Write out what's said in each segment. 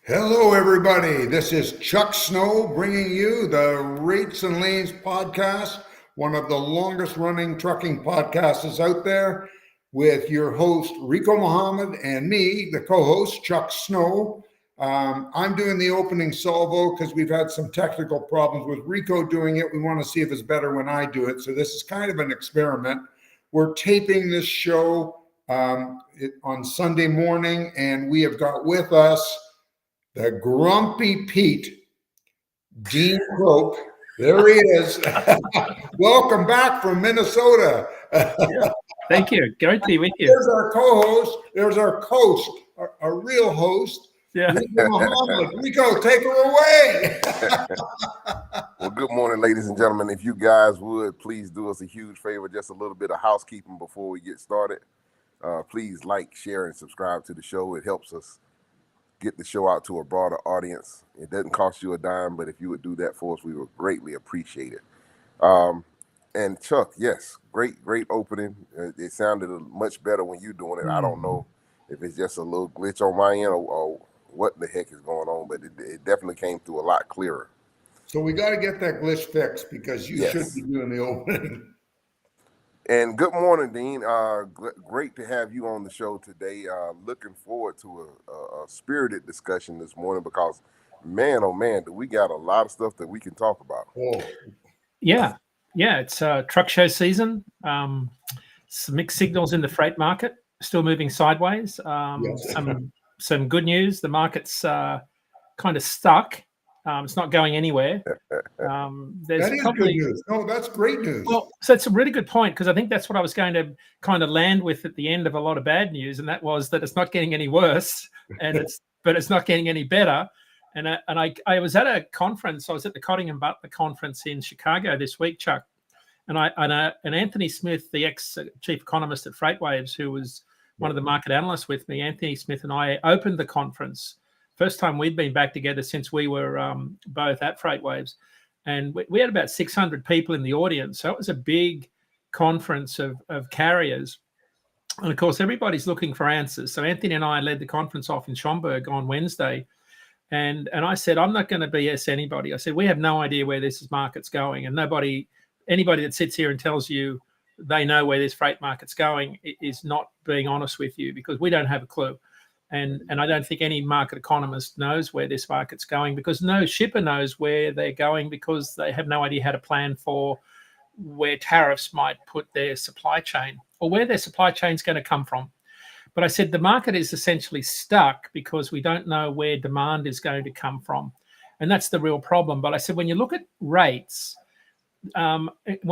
Hello, everybody. This is Chuck Snow bringing you the Rates and Lanes podcast, one of the longest running trucking podcasts out there, with your host, Rico Muhammad, and me, the co-host, Chuck Snow. I'm doing the opening salvo because we've had some technical problems with Rico doing it. We want to see if it's better when I do it. So this is kind of an experiment. We're taping this show on Sunday morning, and we have got with us the Grumpy Pete, Dean Croke. There he is. Welcome back from Minnesota. Yeah, thank you. Great to be with you. There's our co-host. There's our host, a real host. Yeah. Rico Muhammad. Rico, take her away. Well, good morning, ladies and gentlemen. If you guys would, please do us a huge favor, just a little bit of housekeeping before we get started. Please like, share, and subscribe to the show. It helps us get the show out to a broader audience. It doesn't cost you a dime, but if you would do that for us, we would greatly appreciate it. And Chuck, yes, great opening. It sounded much better when you're doing it. I don't know if it's just a little glitch on my end or what the heck is going on, but it definitely came through a lot clearer. So we got to get that glitch fixed because you should be doing the opening. And good morning, Dean. Great to have you on the show today. Looking forward to a spirited discussion this morning because, man, oh man, do we got a lot of stuff that we can talk about. Oh. Yeah, it's truck show season. Some mixed signals in the freight market, still moving sideways. Some good news. The market's kind of stuck. It's not going anywhere. That is good news. No, that's great news. Well, so it's a really good point because I think that's what I was going to kind of land with at the end of a lot of bad news, and that was that it's not getting any worse, but it's not getting any better. And I was at a conference. I was at the Cottingham Butler conference in Chicago this week, Chuck, and Anthony Smith, the ex-chief economist at FreightWaves, who was one of the market analysts with me, Anthony Smith and I opened the conference. First time we'd been back together since we were both at FreightWaves. And we had about 600 people in the audience. So it was a big conference of carriers. And of course, everybody's looking for answers. So Anthony and I led the conference off in Schaumburg on Wednesday. And I said, I'm not going to BS anybody. I said, we have no idea where this market's going. And anybody that sits here and tells you they know where this freight market's going is not being honest with you because we don't have a clue. And I don't think any market economist knows where this market's going because no shipper knows where they're going because they have no idea how to plan for where tariffs might put their supply chain or where their supply chain is going to come from. But I said the market is essentially stuck because we don't know where demand is going to come from. And that's the real problem. But I said when you look at rates, when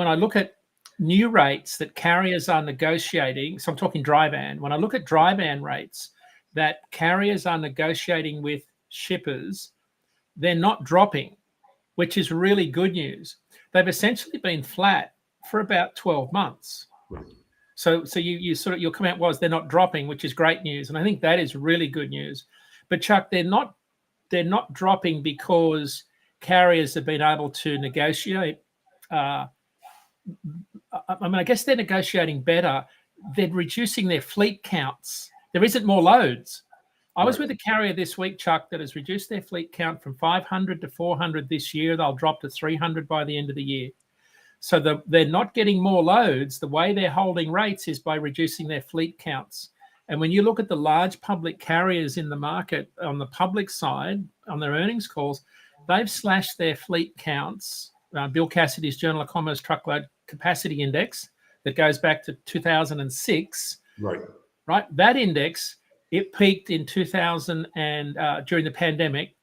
I look at new rates that carriers are negotiating, so I'm talking dry van, when I look at dry van rates, that carriers are negotiating with shippers, they're not dropping, which is really good news. They've essentially been flat for about 12 months. So you sort of your comment was they're not dropping, which is great news, and I think that is really good news. But Chuck, they're not dropping because carriers have been able to negotiate. I guess they're negotiating better. They're reducing their fleet counts. There isn't more loads. I was with a carrier this week, Chuck, that has reduced their fleet count from 500 to 400 this year. They'll drop to 300 by the end of the year. So they're not getting more loads. The way they're holding rates is by reducing their fleet counts. And when you look at the large public carriers in the market on the public side, on their earnings calls, they've slashed their fleet counts. Bill Cassidy's Journal of Commerce Truckload Capacity Index that goes back to 2006. Right. That index, it peaked in 2000 and during the pandemic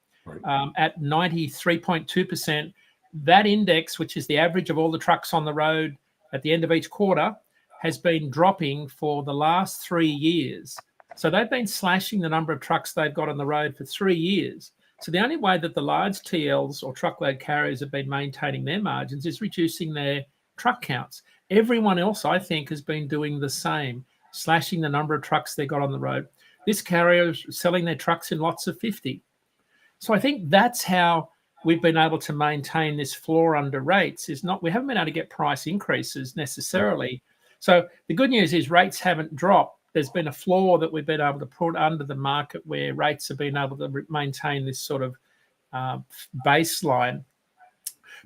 at 93.2%. That index, which is the average of all the trucks on the road at the end of each quarter, has been dropping for the last 3 years. So they've been slashing the number of trucks they've got on the road for 3 years. So the only way that the large TLs or truckload carriers have been maintaining their margins is reducing their truck counts. Everyone else, I think, has been doing the same, slashing the number of trucks they got on the road. This carrier is selling their trucks in lots of 50. So I think that's how we've been able to maintain this floor under rates. We haven't been able to get price increases necessarily. So the good news is rates haven't dropped. there's been a floor that we've been able to put under the market where rates have been able to maintain this sort of baseline.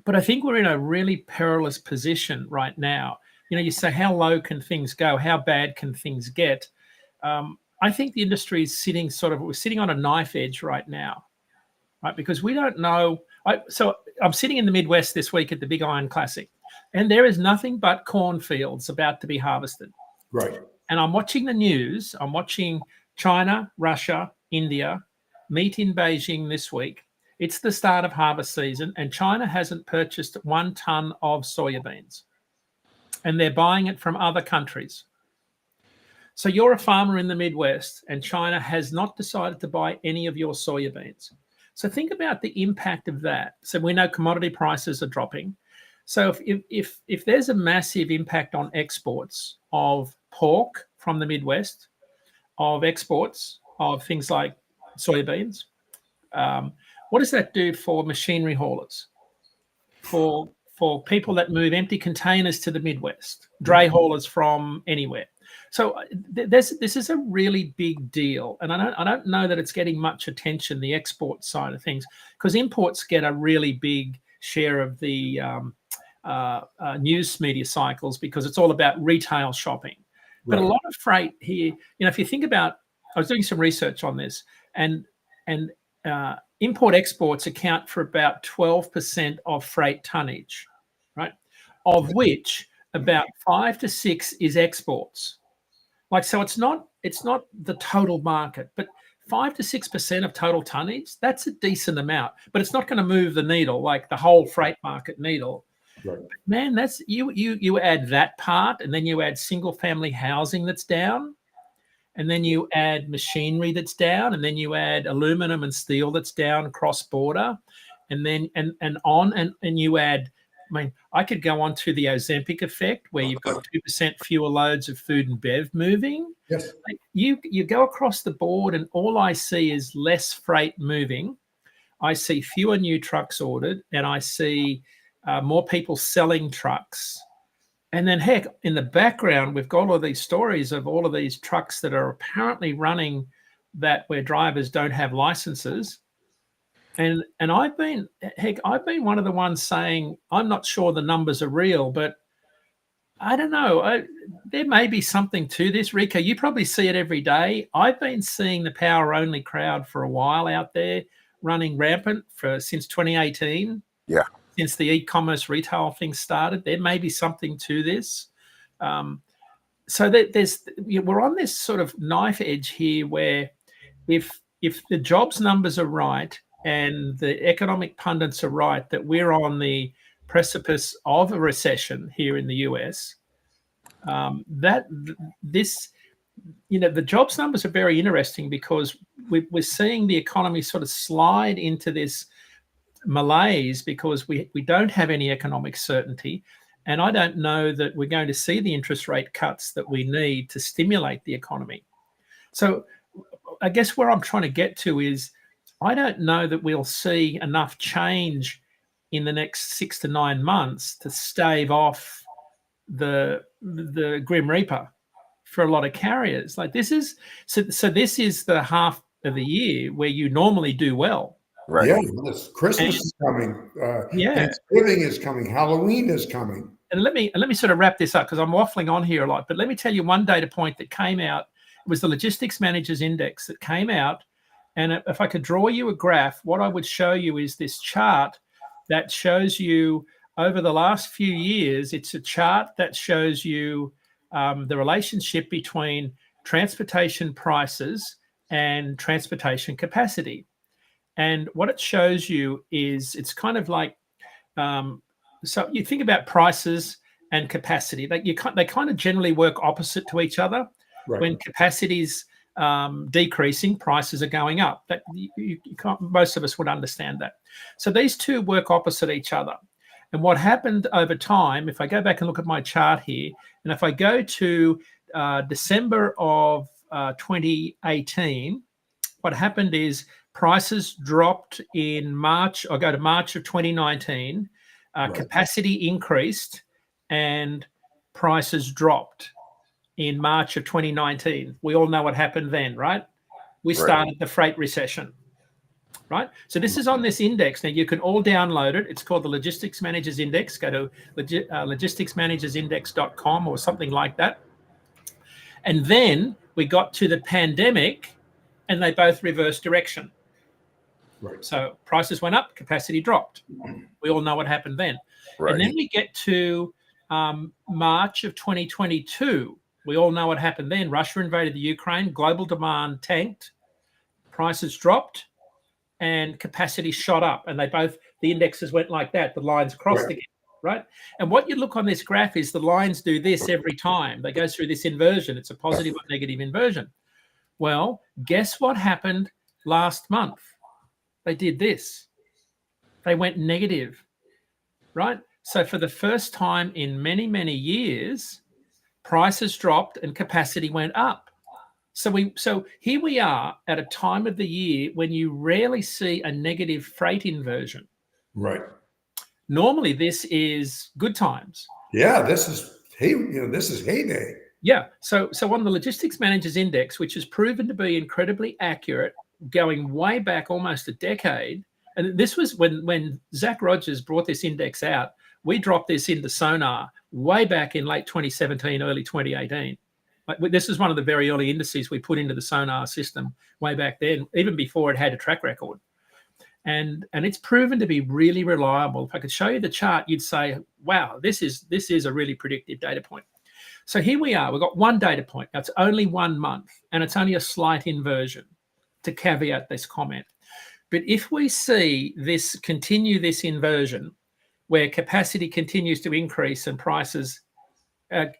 But I think we're in a really perilous position right now. You say, how low can things go? How bad can things get? I think the industry is we're sitting on a knife edge right now, right? Because we don't know. So I'm sitting in the Midwest this week at the Big Iron Classic, and there is nothing but cornfields about to be harvested. Right. And I'm watching the news. I'm watching China, Russia, India meet in Beijing this week. It's the start of harvest season, and China hasn't purchased 1 ton of soybeans, and they're buying it from other countries. So you're a farmer in the Midwest, and China has not decided to buy any of your soybeans. So think about the impact of that. So we know commodity prices are dropping. So if there's a massive impact on exports of pork from the Midwest, of exports of things like soybeans, what does that do for machinery haulers, for people that move empty containers to the Midwest, dray haulers from anywhere? So this is a really big deal, and I don't know that it's getting much attention, the export side of things, because imports get a really big share of the news media cycles because it's all about retail shopping. But a lot of freight here, if you think about, I was doing some research on this, and import exports account for about 12% of freight tonnage, right? Of which about 5 to 6 is exports. So it's not the total market, but 5 to 6% of total tonnage, that's a decent amount, but it's not going to move the needle like the whole freight market needle. Right. Man, that's you add that part, and then you add single family housing that's down, and then you add machinery that's down, and then you add aluminum and steel that's down cross border, and then and you add, I could go on to the Ozempic effect where you've got 2% fewer loads of food and bev moving. Yes. You go across the board, and all I see is less freight moving. I see fewer new trucks ordered, and I see more people selling trucks. And then, heck, in the background, we've got all of these stories of all of these trucks that are apparently running where drivers don't have licenses. And I've been one of the ones saying, I'm not sure the numbers are real, but I don't know. There may be something to this. Rico, you probably see it every day. I've been seeing the power-only crowd for a while out there running rampant since 2018. Yeah. Since the e-commerce retail thing started. There may be something to this. So that we're on this sort of knife edge here where if the jobs numbers are right and the economic pundits are right that we're on the precipice of a recession here in the US, the jobs numbers are very interesting because we're seeing the economy sort of slide into this malaise because we don't have any economic certainty, and I don't know that we're going to see the interest rate cuts that we need to stimulate the economy. So I guess where I'm trying to get to is I don't know that we'll see enough change in the next 6 to 9 months to stave off the Grim Reaper for a lot of carriers. This is the half of the year where you normally do well. Right. Yeah, Christmas is coming. Thanksgiving is coming. Halloween is coming. And let me sort of wrap this up because I'm waffling on here a lot. But let me tell you one data point that came out. It was the Logistics Managers Index that came out. And if I could draw you a graph, what I would show you is this chart that shows you over the last few years. It's a chart that shows you the relationship between transportation prices and transportation capacity. And what it shows you is it's kind of like, so you think about prices and capacity. They kind of generally work opposite to each other. Right. When capacity's decreasing, prices are going up. That you can't, most of us would understand that. So these two work opposite each other. And what happened over time, if I go back and look at my chart here, and if I go to December of 2018, what happened is prices dropped in March. I'll go to March of 2019. Right. Capacity increased and prices dropped. in March of 2019. We all know what happened then, right? We started the freight recession, right? So this is on this index. Now, you can all download it. It's called the Logistics Managers Index. Go to logisticsmanagersindex.com or something like that. And then we got to the pandemic and they both reversed direction. Right. So prices went up, capacity dropped. We all know what happened then. Right. And then we get to March of 2022. We all know what happened then. Russia invaded the Ukraine, global demand tanked, prices dropped, and capacity shot up. And the indexes went like that. The lines crossed again, right? And what you look on this graph is the lines do this every time. They go through this inversion. It's a positive or negative inversion. Well, guess what happened last month? They did this. They went negative, right? So for the first time in many, many years, prices dropped and capacity went up. So here we are at a time of the year when you rarely see a negative freight inversion. Right. Normally, this is good times. Yeah, this is heyday. Yeah. So on the Logistics Managers Index, which has proven to be incredibly accurate, going way back almost a decade, and this was when Zach Rogers brought this index out. We dropped this into Sonar way back in late 2017, early 2018. This is one of the very early indices we put into the Sonar system way back then, even before it had a track record. And it's proven to be really reliable. If I could show you the chart, you'd say, wow, this is a really predictive data point. So here we are. We've got one data point. Now, it's only 1 month, and it's only a slight inversion, to caveat this comment. But if we see this continue, this inversion, where capacity continues to increase and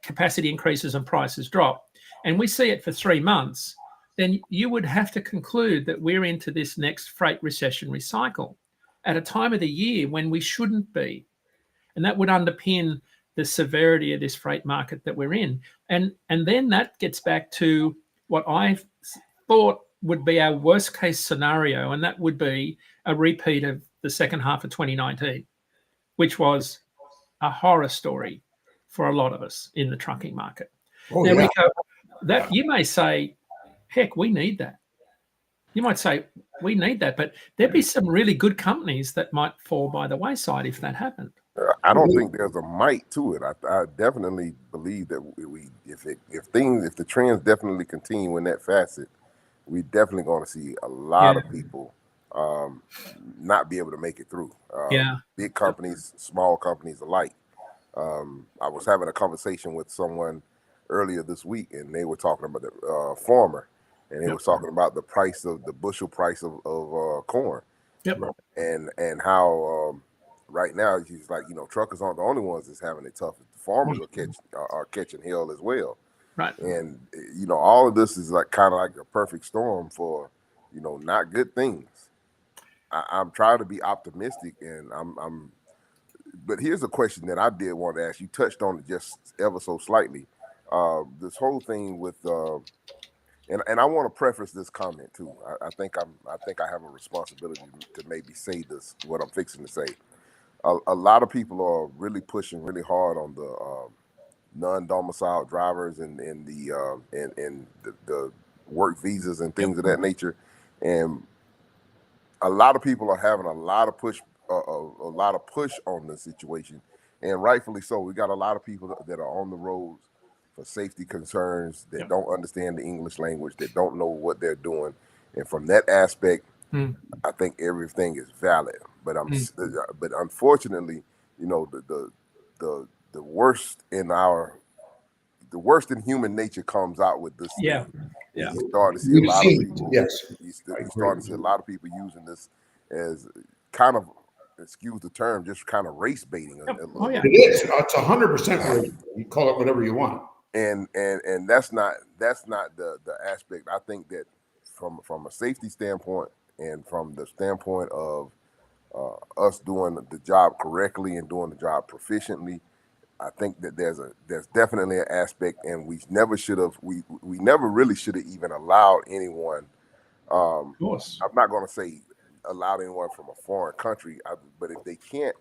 capacity increases and prices drop, and we see it for 3 months, then you would have to conclude that we're into this next freight recessionary cycle at a time of the year when we shouldn't be. And that would underpin the severity of this freight market that we're in. And then that gets back to what I thought would be our worst case scenario, and that would be a repeat of the second half of 2019, which was a horror story for a lot of us in the trucking market. Now, Rico, that you may say, heck, we need that. You might say, we need that, but there'd be some really good companies that might fall by the wayside if that happened. I don't think there's a might to it. I definitely believe that if the trends definitely continue in that facet, we definitely going to see a lot of people not be able to make it through. Big companies, small companies alike. I was having a conversation with someone earlier this week, and they were talking about the farmer, and they were talking about the bushel price of corn, and how right now he's like, truckers aren't the only ones that's having it tough. The farmers are catching hell as well. Right. And all of this is kind of like a perfect storm for not good things. I'm trying to be optimistic, and but here's a question that I did want to ask. You touched on it just ever so slightly. This whole thing with and I want to preface this comment too. I think I have a responsibility to maybe say this, what I'm fixing to say. A lot of people are really pushing really hard on the non-domiciled drivers and the work visas and things of that nature, and a lot of people are having a lot of push on the situation, and rightfully so. We got a lot of people that are on the roads for safety concerns, that don't understand the English language, that don't know what they're doing, and from that aspect, I think everything is valid. But but unfortunately, the worst in human nature comes out with this. Yeah. You start to see a lot of people. Yes. You start to see a lot of people using this as kind of, excuse the term, just kind of race baiting. It is. It's 100% race. You call it whatever you want. And that's not the aspect. I think that from a safety standpoint and from the standpoint of us doing the job correctly and doing the job proficiently, I think that there's definitely an aspect, and we never really should have even allowed anyone. Of course, I'm not going to say allowed anyone from a foreign country, but if they can't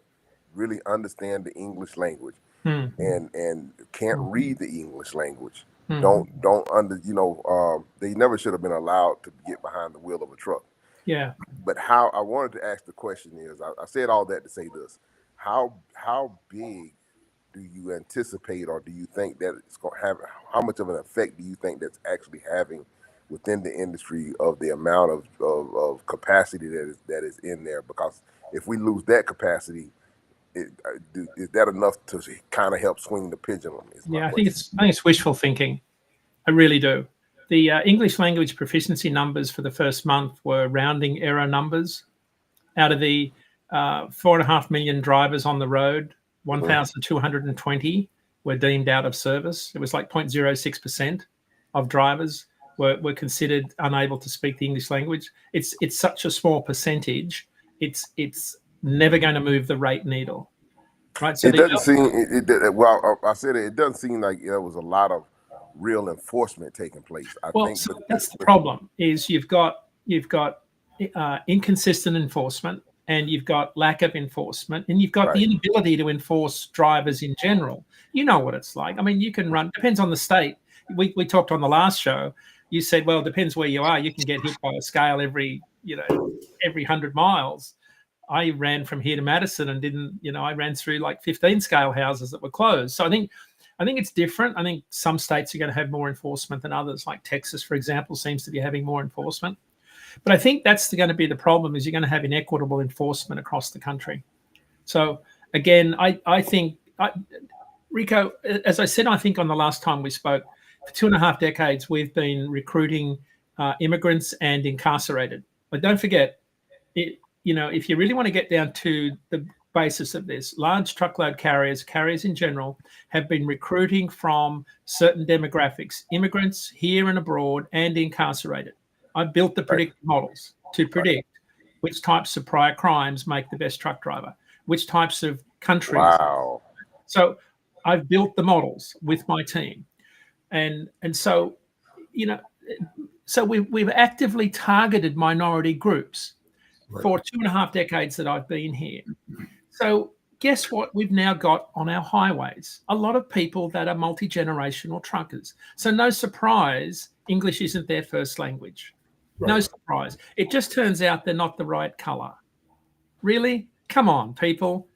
really understand the English language, and can't read the English language. Hmm. Don't under they never should have been allowed to get behind the wheel of a truck. Yeah. But how I wanted to ask the question is, I said all that to say this: how big do you anticipate, or do you think that it's going to have? How much of an effect do you think that's actually having within the industry of the amount of capacity that is in there? Because if we lose that capacity, is that enough to kind of help swing the pendulum? Yeah, I think it's wishful thinking. I really do. The English language proficiency numbers for the first month were rounding error numbers. Out of the 4.5 million drivers on the road, 1,220 were deemed out of service. It was like 0.06% of drivers were considered unable to speak the English language. It's such a small percentage. It's never going to move the rate needle, right? So it doesn't seem. Well, I said it doesn't seem like there was a lot of real enforcement taking place. I think that's the problem. Is you've got inconsistent enforcement, and you've got lack of enforcement, and you've got the inability to enforce drivers in general. You know what it's like. I mean, you can run. Depends on the state. We talked on the last show. You said, well, it depends where you are. You can get hit by a scale every 100 miles. I ran from here to Madison and didn't. I ran through like 15 scale houses that were closed. So I think it's different. I think some states are going to have more enforcement than others, like Texas, for example, seems to be having more enforcement. But I think that's going to be the problem, is you're going to have inequitable enforcement across the country. So, again, I think, Rico, as I said, I think on the last time we spoke, for 2.5 decades, we've been recruiting immigrants and incarcerated. But don't forget, if you really want to get down to the basis of this, large truckload carriers in general, have been recruiting from certain demographics, immigrants here and abroad, and incarcerated. I've built the predictive models to predict which types of prior crimes make the best truck driver, which types of countries. Wow. So I've built the models with my team. And so, so we've actively targeted minority groups for 2.5 decades that I've been here. So guess what we've now got on our highways? A lot of people that are multi-generational truckers. So no surprise, English isn't their first language. Right. No surprise. It just turns out they're not the right color. Really? Come on, people.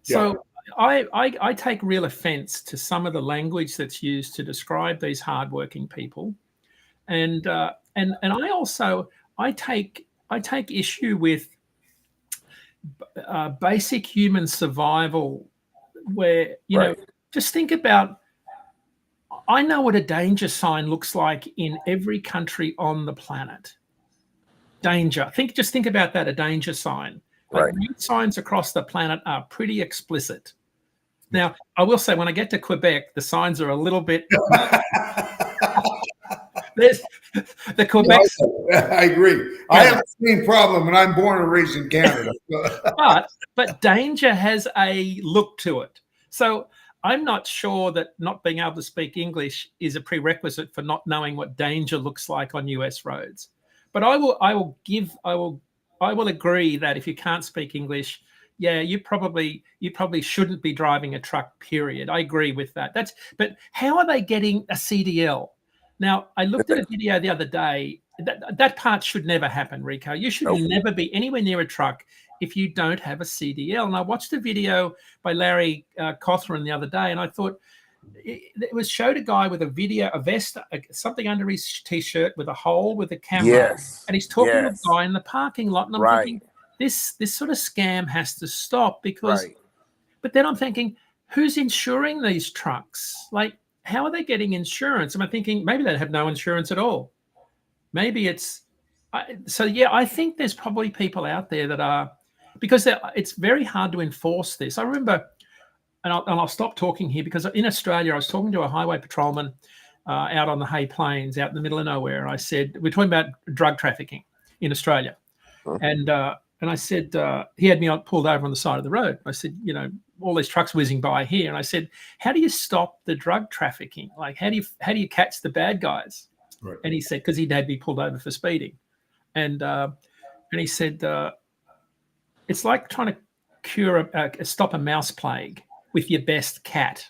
Yeah. So I take real offense to some of the language that's used to describe these hardworking people. And I take issue with basic human survival, where just think about, I know what a danger sign looks like in every country on the planet. Danger. Just think about that, a danger sign. Like road signs across the planet are pretty explicit. Now, I will say, when I get to Quebec, the signs are a little bit there's the Quebec. I agree. Yeah. I have the same problem, and I'm born and raised in Canada. but danger has a look to it. So I'm not sure that not being able to speak English is a prerequisite for not knowing what danger looks like on US roads. But I will agree that if you can't speak English, you probably shouldn't be driving a truck, period. I agree with that. But how are they getting a CDL? Now, I looked at a video the other day. That part should never happen, Rico. You should never be anywhere near a truck if you don't have a CDL. And I watched a video by Larry Cothran the other day, and I thought it showed a guy with a vest, something under his T-shirt with a hole with a camera. And he's talking to a guy in the parking lot. And I'm thinking, this sort of scam has to stop, because, but then I'm thinking, who's insuring these trucks? Like, how are they getting insurance? And I'm thinking maybe they have no insurance at all. Maybe it's I think there's probably people out there that are, because it's very hard to enforce this. I remember, and I'll stop talking here, because in Australia, I was talking to a highway patrolman out on the Hay Plains, out in the middle of nowhere. And I said, we're talking about drug trafficking in Australia. And I said, he had me pulled over on the side of the road. I said, all these trucks whizzing by here. And I said, how do you stop the drug trafficking? Like, how do you catch the bad guys? Right. And he said, because he'd had me pulled over for speeding. And he said, it's like trying to stop a mouse plague with your best cat.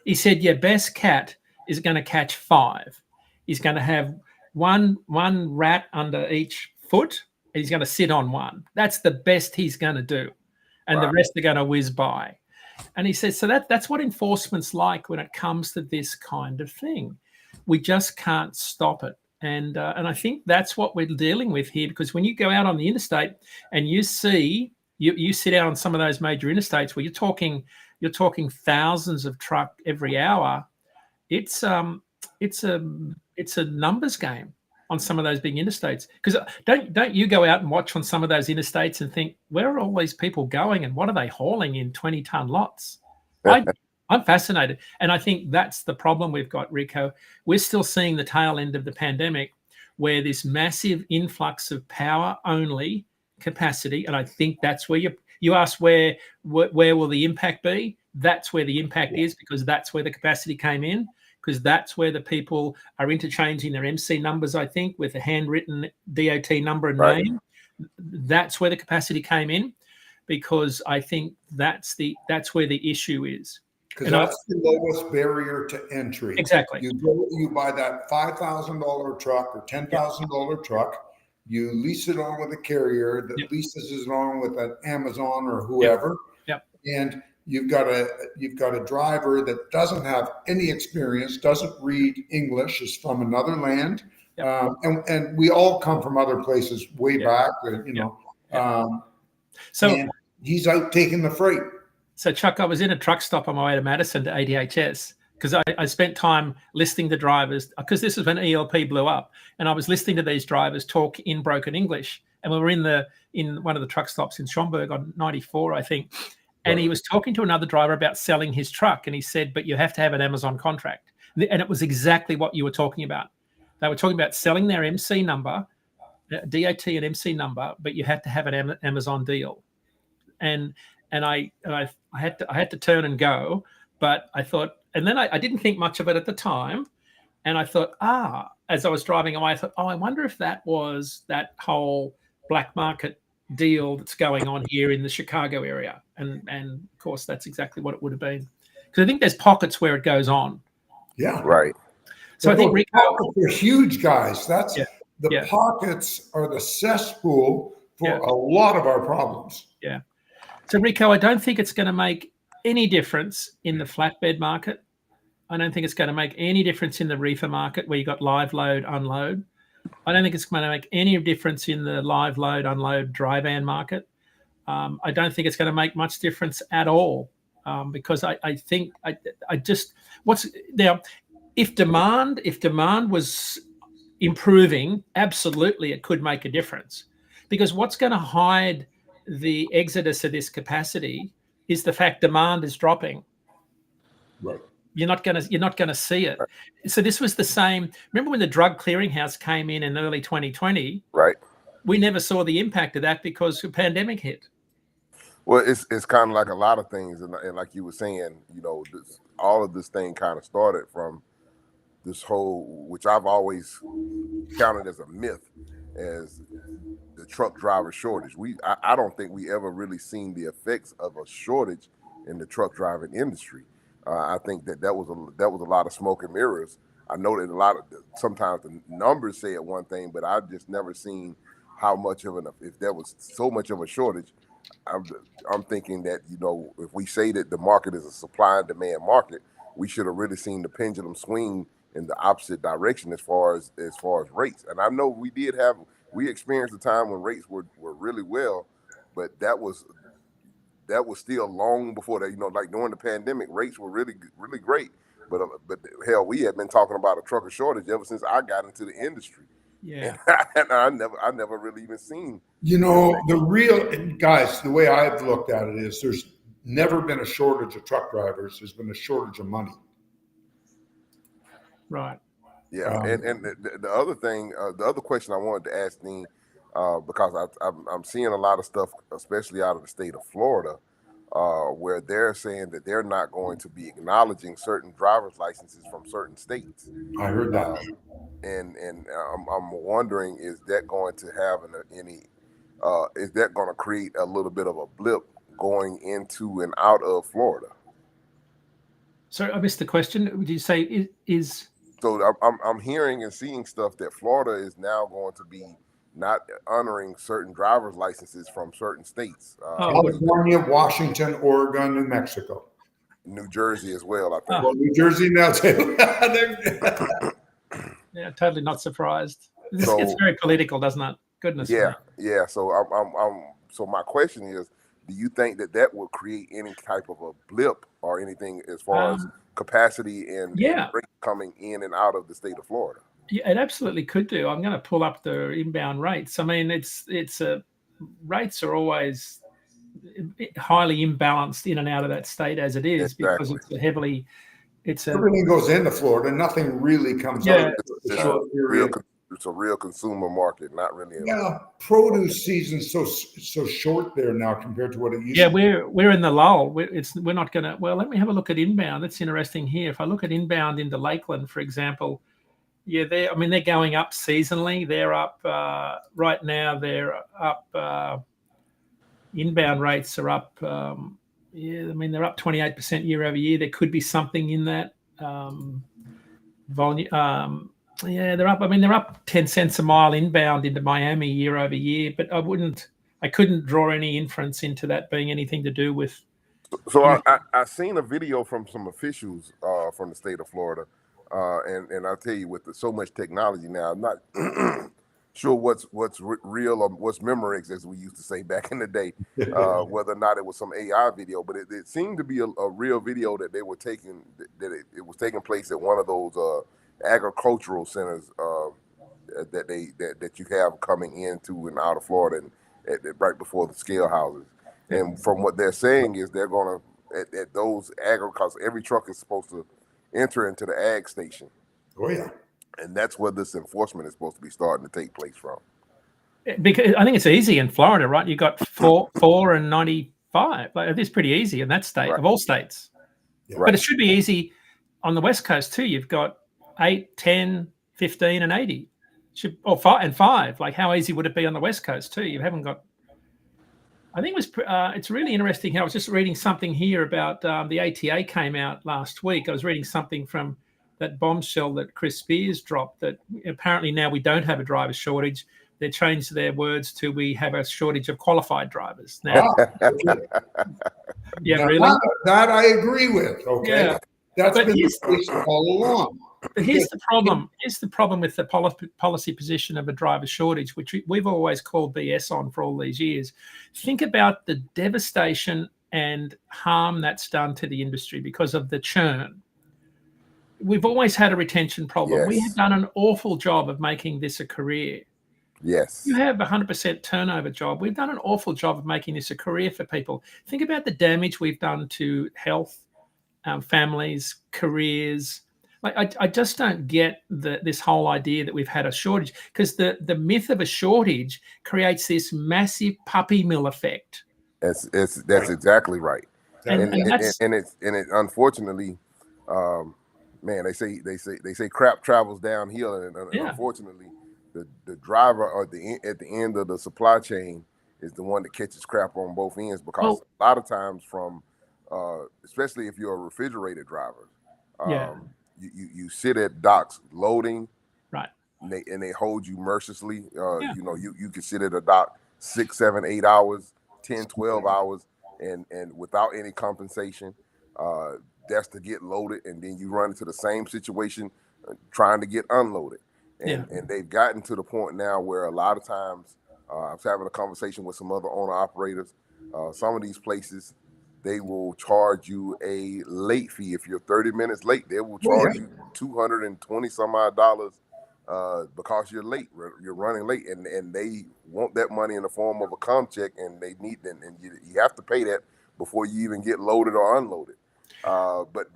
He said your best cat is going to catch 5. He's going to have one rat under each foot, and he's going to sit on one. That's the best he's going to do, and the rest are going to whiz by. And he says, so that's what enforcement's like when it comes to this kind of thing. We just can't stop it. And I think that's what we're dealing with here, because when you go out on the interstate and you see, you sit out on some of those major interstates where you're talking thousands of truck every hour. It's a numbers game on some of those big interstates. Because don't you go out and watch on some of those interstates and think, where are all these people going and what are they hauling in 20-ton lots? I'm fascinated. And I think that's the problem we've got, Rico. We're still seeing the tail end of the pandemic where this massive influx of power only capacity, and I think that's where you ask where will the impact be? That's where the impact is, because that's where the capacity came in, because that's where the people are interchanging their MC numbers, I think, with a handwritten DOT number and name. That's where the capacity came in, because I think that's where the issue is. Because that's the lowest barrier to entry. Exactly. You buy that $5,000 truck or $10,000 truck, you lease it on with a carrier that leases it on with an Amazon or whoever. Yep. And you've got a driver that doesn't have any experience, doesn't read English, is from another land. Yep. And we all come from other places way back, you know. So and he's out taking the freight. So, Chuck, I was in a truck stop on my way to Madison to ADHS because I spent time listening to drivers, because this is when ELP blew up, and I was listening to these drivers talk in broken English. And we were in one of the truck stops in Schomburg on 94, I think, and he was talking to another driver about selling his truck, and he said, but you have to have an Amazon contract. And it was exactly what you were talking about. They were talking about selling their MC number, DOT and MC number, but you had to have an Amazon deal. And I had to turn and go, but I thought, and then I didn't think much of it at the time, and I thought, as I was driving away, I thought, I wonder if that was that whole black market deal that's going on here in the Chicago area, and of course that's exactly what it would have been, because I think there's pockets where it goes on. Yeah, right. So I think Rico, they're huge, guys. That's the pockets are the cesspool for a lot of our problems. Yeah. So, Rico, I don't think it's going to make any difference in the flatbed market. I don't think it's going to make any difference in the reefer market where you got live load, unload. I don't think it's going to make any difference in the live load, unload dry van market. I don't think it's going to make much difference at all, because I think if demand was improving, absolutely it could make a difference, because what's going to hide the exodus of this capacity is the fact demand is dropping. Right. You're not going to see it. So this was the same. Remember when the drug clearinghouse came in early 2020? Right. We never saw the impact of that because the pandemic hit. Well, it's kind of like a lot of things, and like you were saying, you know, all of this thing kind of started from this whole, which I've always counted as a myth, as the truck driver shortage. I don't think we ever really seen the effects of a shortage in the truck driving industry. I think that was a lot of smoke and mirrors. I know that sometimes the numbers say it one thing, but I've just never seen how much of if there was so much of a shortage. I'm thinking that, you know, if we say that the market is a supply and demand market, we should have really seen the pendulum swing in the opposite direction as far as rates. And I know we experienced a time when rates were really well, but that was still long before that. You know, like during the pandemic, rates were really, really great. But hell, we had been talking about a trucker shortage ever since I got into the industry. Yeah, and I never really even seen. You know, the real guys. The way I've looked at it is, there's never been a shortage of truck drivers. There's been a shortage of money. Right. Yeah, and the other thing, the other question I wanted to ask Dean, because I'm seeing a lot of stuff, especially out of the state of Florida, where they're saying that they're not going to be acknowledging certain driver's licenses from certain states. I heard that, and I'm wondering, is that going to have is that going to create a little bit of a blip going into and out of Florida? Sorry, I missed the question. Would you say is? So I'm hearing and seeing stuff that Florida is now going to be not honoring certain driver's licenses from certain states. California, Washington, Oregon, New Mexico. New Jersey as well, I think. Well, New Jersey now too. Yeah, totally not surprised. This gets very political, doesn't it? Goodness. Yeah, yeah. So so my question is, do you think that would create any type of a blip or anything as far as capacity and freight coming in and out of the state of Florida? Yeah, it absolutely could do. I'm going to pull up the inbound rates. I mean, rates are always highly imbalanced in and out of that state as it is, because it's a heavily, everything goes into Florida. Nothing really comes out. It's a real consumer market, not really. Produce season's so short there now compared to what it used to be. Yeah, we're in the lull. We're not going to. Well, let me have a look at inbound. That's interesting here. If I look at inbound into Lakeland, for example, yeah, they're going up seasonally. They're up right now. They're up. Inbound rates are up. They're up 28% year over year. There could be something in that volume. They're up. They're up 10 cents a mile inbound into Miami year over year. But I couldn't draw any inference into that being anything to do with. So I seen a video from some officials from the state of Florida, and I'll tell you, with so much technology now, I'm not sure what's real or what's Memorex, as we used to say back in the day, whether or not it was some AI video, but it seemed to be a real video that they were taking, that it was taking place at one of those agricultural centers that you have coming into and out of Florida, and right before the scale houses. And from what they're saying is they're going to, at those agriculture, every truck is supposed to enter into the ag station. Oh yeah. And that's where this enforcement is supposed to be starting to take place from. Because I think it's easy in Florida, right? You got 4 and 95. Like, it's pretty easy in that state, of all states. Yeah. But it should be easy on the West Coast too. You've got 8, 10, 15, and 80. Or 5 and 5. Like, how easy would it be on the West Coast too? You haven't got. I think it's really interesting. I was just reading something here about the ATA came out last week. I was reading something from that bombshell that Chris Spears dropped, that apparently now we don't have a driver shortage. They changed their words to we have a shortage of qualified drivers now. Yeah, really? That I agree with. Okay. Yeah. That's been the case all along. But here's the problem. Here's the problem with the policy position of a driver shortage, which we've always called BS on for all these years. Think about the devastation and harm that's done to the industry because of the churn. We've always had a retention problem. Yes. We have done an awful job of making this a career. Yes. You have a 100% turnover job. We've done an awful job of making this a career for people. Think about the damage we've done to health, families, careers. Like, I just don't get this whole idea that we've had a shortage, because the myth of a shortage creates this massive puppy mill effect. That's exactly right. And it unfortunately, man, they say crap travels downhill, and unfortunately, the driver at the end of the supply chain is the one that catches crap on both ends, because a lot of times especially if you're a refrigerated driver, you sit at docks loading, right? And they hold you mercilessly. You can sit at a dock 6, 7, 8 hours, 10, 12 hours, and without any compensation. That's to get loaded, and then you run into the same situation trying to get unloaded. And they've gotten to the point now where a lot of times, I was having a conversation with some other owner operators. Some of these places, they will charge you a late fee. If you're 30 minutes late, they will charge you $220 some odd because you're late. You're running late, and they want that money in the form of a com check, and they need and you have to pay that before you even get loaded or unloaded. But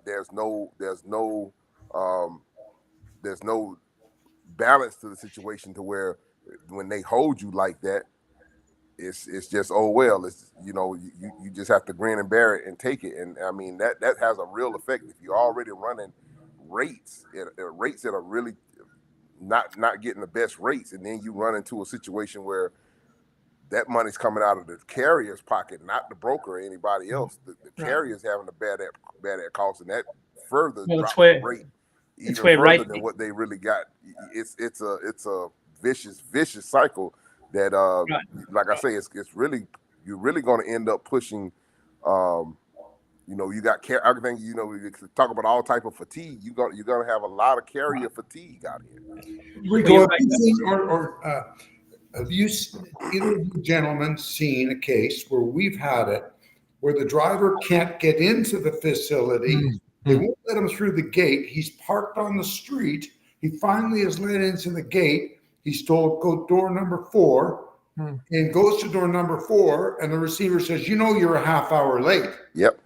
there's no balance to the situation to where when they hold you like that, it's just, oh well, it's you just have to grin and bear it and take it. And I mean that has a real effect if you're already running rates that are really not getting the best rates, and then you run into a situation where that money's coming out of the carrier's pocket, not the broker or anybody else. The carrier's having a bad at cost, and that further drops the rate even further than what they really got. It's a vicious cycle that like I say, it's really, you're really going to end up pushing. You got everything. We talk about all type of fatigue. You're gonna have a lot of carrier fatigue out here. Rico, have you seen, have you, either of you gentlemen, seen a case where we've had it where the driver can't get into the facility? They won't let him through the gate. He's parked on the street. He finally is let into the gate. He's told, go door number 4, and goes to door number 4, and the receiver says, you're a half hour late. Yep.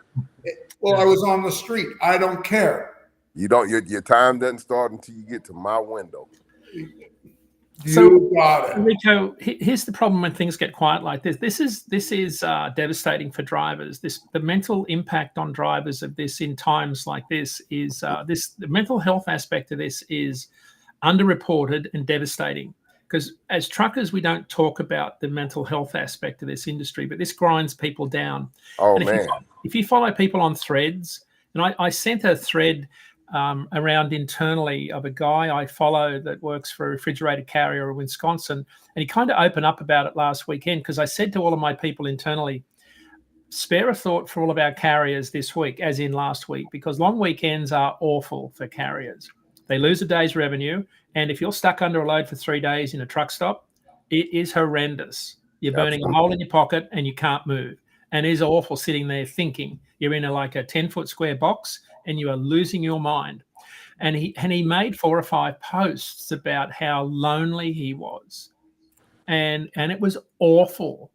Well, I was on the street. I don't care. You don't. Your time doesn't start until you get to my window. You got it. Rico, here's the problem when things get quiet like this. This is devastating for drivers. The mental impact on drivers of this in times like this is the mental health aspect of this is underreported and devastating. Because as truckers, we don't talk about the mental health aspect of this industry, but this grinds people down. Oh, and if you follow people on threads, and I sent a thread around internally of a guy I follow that works for a refrigerated carrier in Wisconsin, and he kind of opened up about it last weekend, because I said to all of my people internally, spare a thought for all of our carriers this week, as in last week, because long weekends are awful for carriers. They lose a day's revenue. And if you're stuck under a load for 3 days in a truck stop, it is horrendous. You're burning a hole in your pocket and you can't move. And it is awful sitting there thinking. You're in a 10-foot square box and you are losing your mind. And he made 4 or 5 posts about how lonely he was. And it was awful.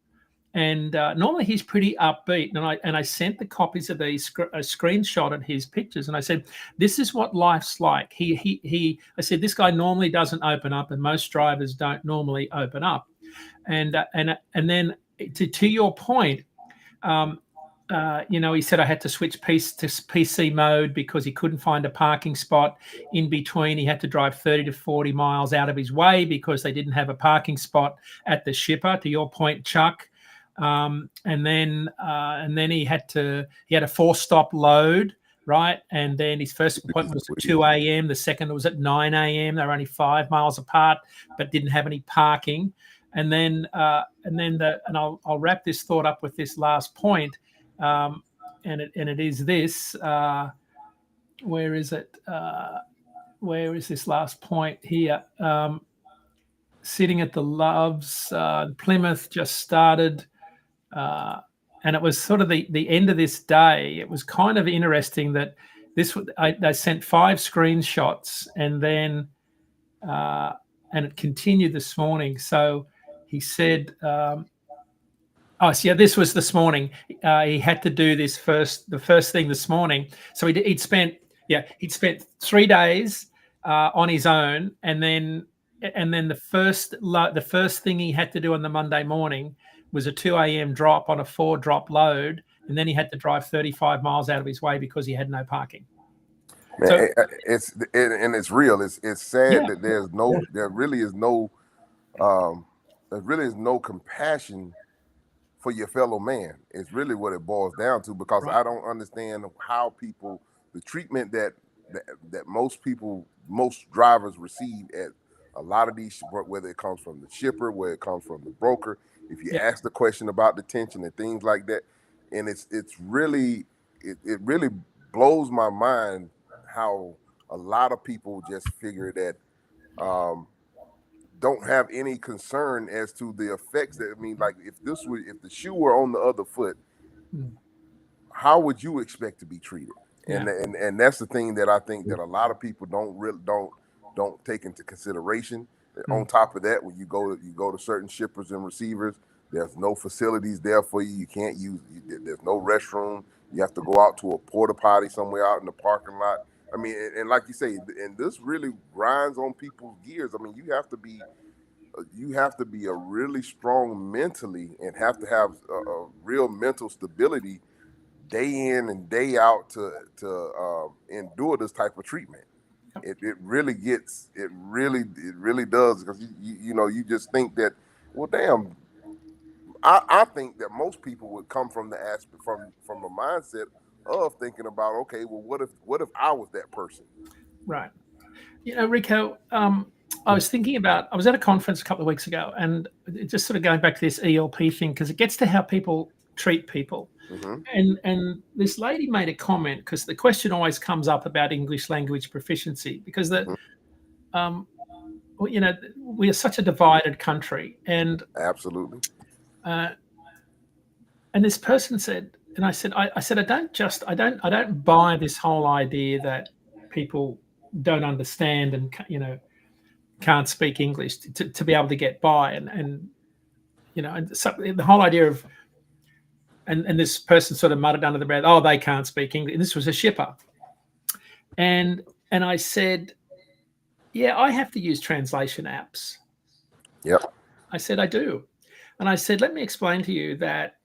And normally he's pretty upbeat. And I sent the copies of these a screenshot of his pictures. And I said, this is what life's like. I said, this guy normally doesn't open up, and most drivers don't normally open up. And then to your point, he said I had to switch to PC mode because he couldn't find a parking spot in between. He had to drive 30 to 40 miles out of his way because they didn't have a parking spot at the shipper. To your point, Chuck. And then he had a 4-stop load, right? And then his first appointment was at 2 a.m. The second was at 9 a.m. They were only 5 miles apart, but didn't have any parking. And then I'll wrap this thought up with this last point. And it is this. Where is it? Where is this last point here? Sitting at the Loves, Plymouth just started. And it was sort of the end of this day. It was kind of interesting that they sent 5 screenshots, and then and it continued this morning. So he said, this was this morning. He had to do this the first thing this morning. So he'd spent 3 days on his own, and then the first thing he had to do on the Monday morning was a 2 a.m. drop on a 4-drop load, and then he had to drive 35 miles out of his way because he had no parking. Man, so, it's real. It's sad that there really is no compassion for your fellow man. It's really what it boils down to, because I don't understand how the treatment that most drivers receive at a lot of these, whether it comes from the shipper, whether it comes from the broker. If you ask the question about detention and things like that, and it really blows my mind how a lot of people just figure that don't have any concern as to the effects that, if the shoe were on the other foot, how would you expect to be treated? And that's the thing that I think that a lot of people don't take into consideration. On top of that, when you go to certain shippers and receivers, there's no facilities there for you. You can't use. There's no restroom. You have to go out to a porta potty somewhere out in the parking lot. And like you say, and this really grinds on people's gears. You have to be a really strong mentally, and have to have a real mental stability day in and day out to endure this type of treatment. It really does, because you just think that, well, damn, I think that most people would come from the aspect from a mindset of thinking about, okay, well, what if I was that person? Right. Rico, I was thinking about, I was at a conference a couple of weeks ago, and it just sort of going back to this ELP thing, because it gets to how people treat people. And this lady made a comment, because the question always comes up about English language proficiency, because we are such a divided country, and Absolutely. and this person said, and I said, I don't buy this whole idea that people don't understand and can't speak English to be able to get by, and so the whole idea of and this person sort of muttered under the breath, oh, they can't speak English. And this was a shipper, and I said, yeah, I have to use translation apps. Yep. I said, I do. And I said, let me explain to you that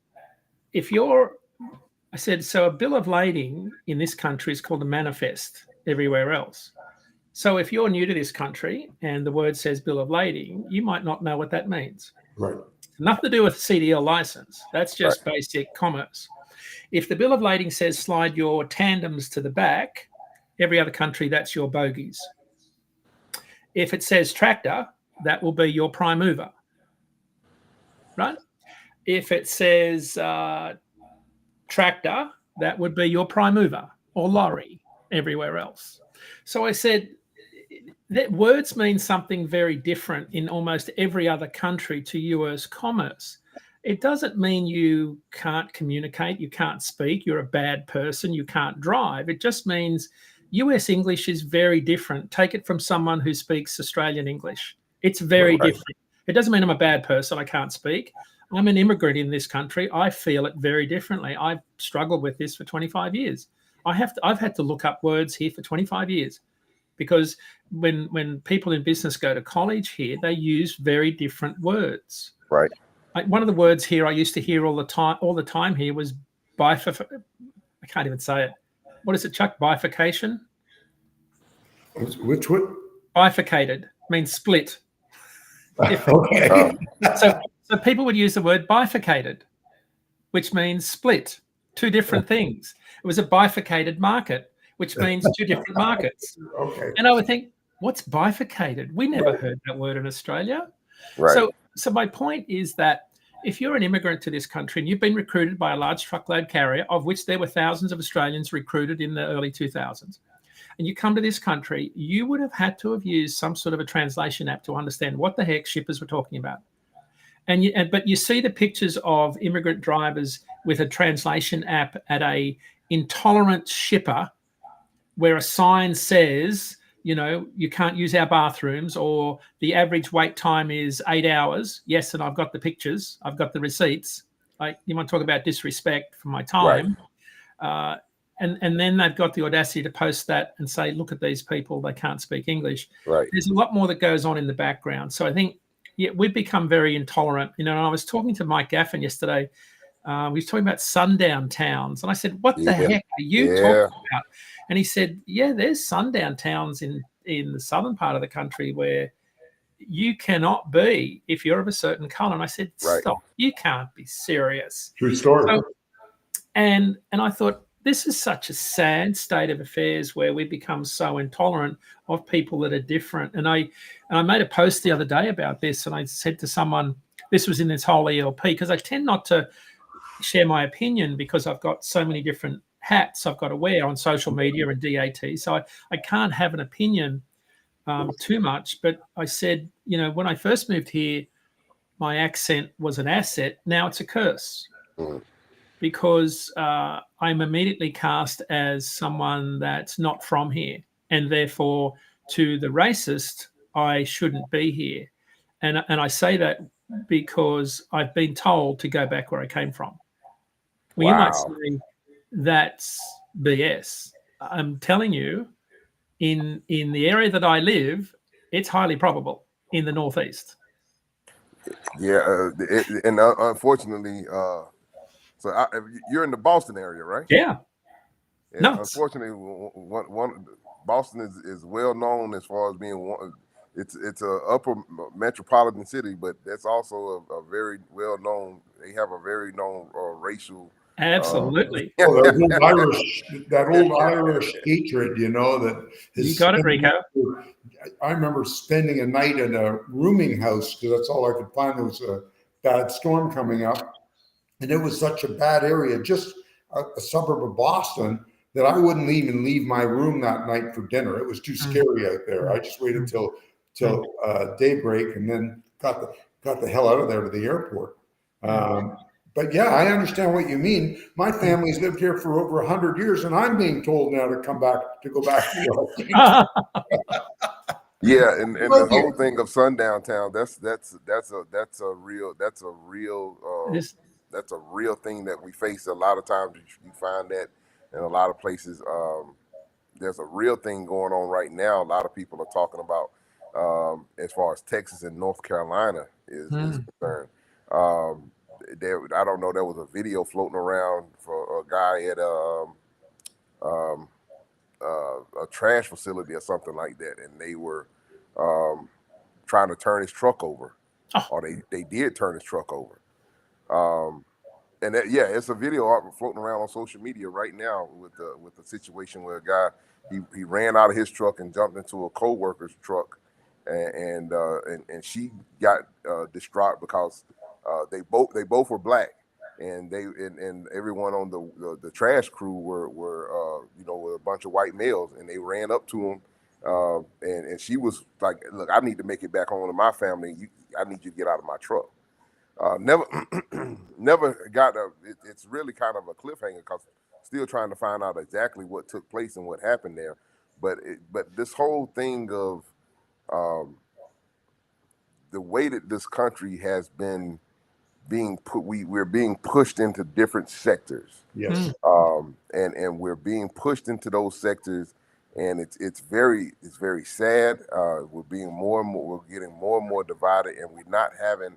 I said, so a bill of lading in this country is called a manifest everywhere else. So if you're new to this country and the word says bill of lading, you might not know what that means. Right. Nothing to do with CDL license. That's just basic commerce. If the bill of lading says slide your tandems to the back, every other country, that's your bogies. If it says tractor, that will be your prime mover, right? If it says tractor, that would be your prime mover, or lorry everywhere else. So I said that words mean something very different in almost every other country to US commerce. It doesn't mean you can't communicate, you can't speak, you're a bad person, you can't drive. It just means US English is very different. Take it from someone who speaks Australian English. It's very different. It doesn't mean I'm a bad person, I can't speak. I'm an immigrant in this country. I feel it very differently. I've struggled with this for 25 years. I've had to look up words here for 25 years, because when people in business go to college here, they use very different words. Right. One of the words here I used to hear all the time here was I can't even say it. What is it, Chuck? Bifurcation? Which one? Bifurcated means split. Okay. So people would use the word bifurcated, which means split, two different things. It was a bifurcated market, which means two different markets. Okay. And I would think, what's bifurcated? We never heard that word in Australia. Right. So my point is that if you're an immigrant to this country and you've been recruited by a large truckload carrier, of which there were thousands of Australians recruited in the early 2000s, and you come to this country, you would have had to have used some sort of a translation app to understand what the heck shippers were talking about. But you see the pictures of immigrant drivers with a translation app at a intolerant shipper where a sign says, you can't use our bathrooms, or the average wait time is 8 hours. Yes, and I've got the pictures. I've got the receipts. You want to talk about disrespect for my time. Right. And then they've got the audacity to post that and say, look at these people, they can't speak English. Right. There's a lot more that goes on in the background. So I think we've become very intolerant. And I was talking to Mike Gaffin yesterday. We was talking about sundown towns. And I said, what the heck are you talking about? And he said, yeah, there's sundown towns in the southern part of the country where you cannot be if you're of a certain color. And I said, stop, you can't be serious. True story. So, and I thought, this is such a sad state of affairs where we become so intolerant of people that are different. And I made a post the other day about this, and I said to someone, this was in this whole ELP, because I tend not to share my opinion because I've got so many different hats I've got to wear on social media and DAT. So I can't have an opinion too much. But I said, when I first moved here, my accent was an asset. Now it's a curse. Because I'm immediately cast as someone that's not from here. And therefore, to the racist, I shouldn't be here. And I say that because I've been told to go back where I came from. Well, you might say that's BS. I'm telling you, in the area that I live, it's highly probable in the Northeast. Yeah, and unfortunately, so you're in the Boston area, right? Yeah. No. Unfortunately, one Boston is well known as far as being it's a upper metropolitan city, but that's also a very well known. They have a very known racial. Absolutely. Oh, that old Irish hatred, that You got it, Rico. I remember spending a night in a rooming house because that's all I could find. There was a bad storm coming up, and it was such a bad area, just a suburb of Boston, that I wouldn't even leave my room that night for dinner. It was too scary out there. I just waited till daybreak and then got the hell out of there to the airport. But yeah, I understand what you mean. My family's lived here for over 100 years, and I'm being told now to go back to work. Yeah, and the whole thing of sundown town, that's a real thing that we face. A lot of times you find that in a lot of places. There's a real thing going on right now. A lot of people are talking about as far as Texas and North Carolina is concerned. I don't know. There was a video floating around for a guy at a trash facility or something like that, and they were trying to turn his truck over, or they did turn his truck over. And it's a video floating around on social media right now with the situation where a guy he ran out of his truck and jumped into a co-worker's truck, and she got distraught because they both were black, and everyone on the trash crew were a bunch of white males, and they ran up to him, and she was like, "Look, I need to make it back home to my family. I need you to get out of my truck." Never got it's really kind of a cliffhanger because still trying to find out exactly what took place and what happened there. But this whole thing of the way that this country has been being put, we're being pushed into different sectors. Yes. And we're being pushed into those sectors, and it's very sad. We're getting more and more divided, and we're not having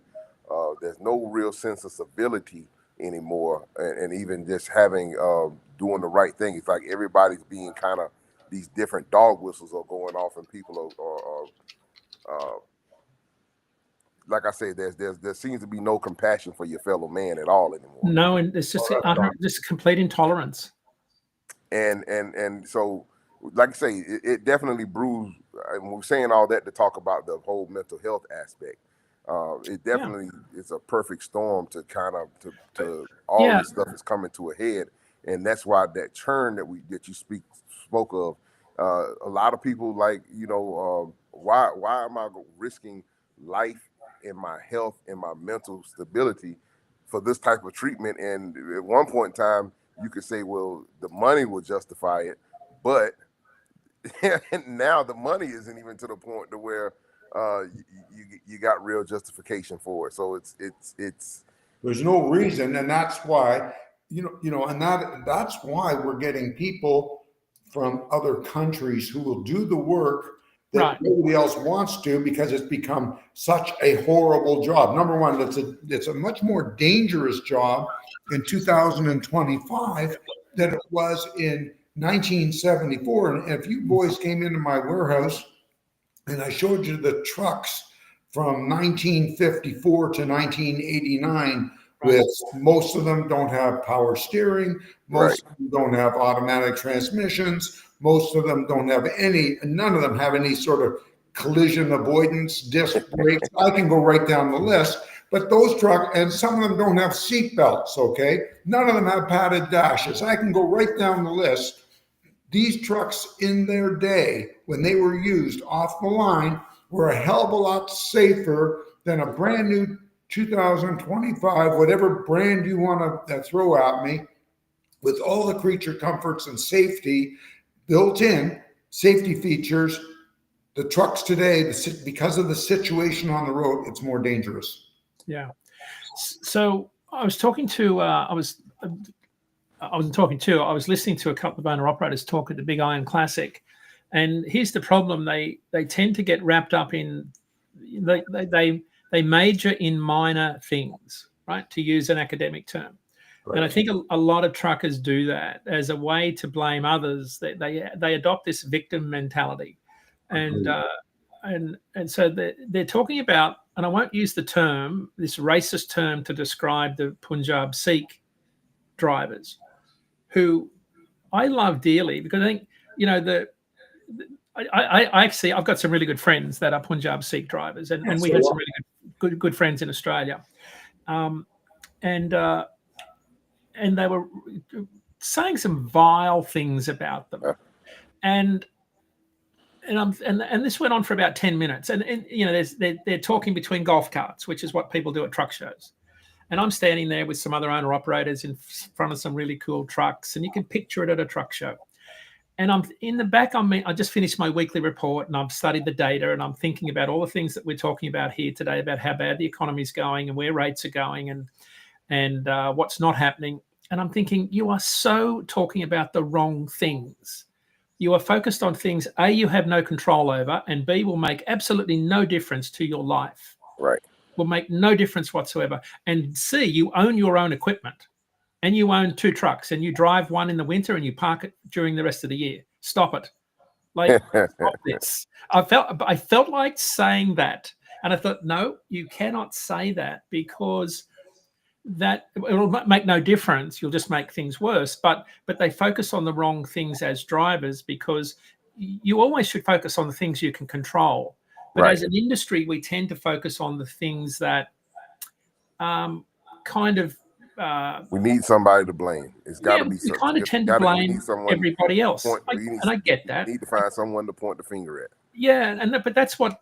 there's no real sense of civility anymore, and even just having doing the right thing. It's like everybody's being kind of, these different dog whistles are going off, and people are like I say, there seems to be no compassion for your fellow man at all anymore. No, and it's just complete intolerance. And so, like I say, it definitely brews. And we're saying all that to talk about the whole mental health aspect. It definitely is a perfect storm to kind of to all this stuff is coming to a head, and that's why that churn that you spoke of. A lot of people why am I risking life and my health and my mental stability for this type of treatment? And at one point in time, you could say, well, the money will justify it, but now the money isn't even to the point to where you got real justification for it. So it's there's no reason, and that's why that's why we're getting people from other countries who will do the work that nobody else wants to, because it's become such a horrible job. Number one, it's a much more dangerous job in 2025 than it was in 1974. And if you boys came into my warehouse and I showed you the trucks from 1954 to 1989, with most of them don't have power steering, most of them don't have automatic transmissions, most of them don't have none of them have any sort of collision avoidance, disc brakes. I can go right down the list, but those trucks, and some of them don't have seat belts, okay? None of them have padded dashes. I can go right down the list. These trucks in their day, when they were used off the line, were a hell of a lot safer than a brand new 2025, whatever brand you want to throw at me, with all the creature comforts and safety built in, safety features. The trucks today, because of the situation on the road, it's more dangerous. Yeah. So I was talking to, I was listening to a couple of owner operators talk at the Big Iron Classic, and here's the problem: they tend to get wrapped up in they major in minor things, right? To use an academic term. Right. And I think a lot of truckers do that as a way to blame others. They adopt this victim mentality, and so they're talking about, and I won't use this racist term to describe the Punjab Sikh drivers, who I love dearly, because I think, I actually, I've got some really good friends that are Punjab Sikh drivers, and we had some really good friends in Australia, and they were saying some vile things about them, and this went on for about 10 minutes, and they're talking between golf carts, which is what people do at truck shows. And I'm standing there with some other owner operators in front of some really cool trucks, and you can picture it at a truck show. And I'm in the back. I just finished my weekly report, and I've studied the data, and I'm thinking about all the things that we're talking about here today, about how bad the economy is going and where rates are going, and what's not happening. And I'm thinking, you are so talking about the wrong things. You are focused on things, A, you have no control over, and B, will make absolutely no difference to your life. Right. Will make no difference whatsoever. And C, you own your own equipment, and you own 2 trucks, and you drive one in the winter and you park it during the rest of the year. Stop it. Like, stop this. I felt like saying that. And I thought, no, you cannot say that, because that it'll make no difference. You'll just make things worse. But they focus on the wrong things as drivers, because you always should focus on the things you can control. But as an industry, we tend to focus on the things that we need somebody to blame. It's got to be. We kind of tend to blame everybody else, and I get that. We need to find someone to point the finger at. Yeah, but that's what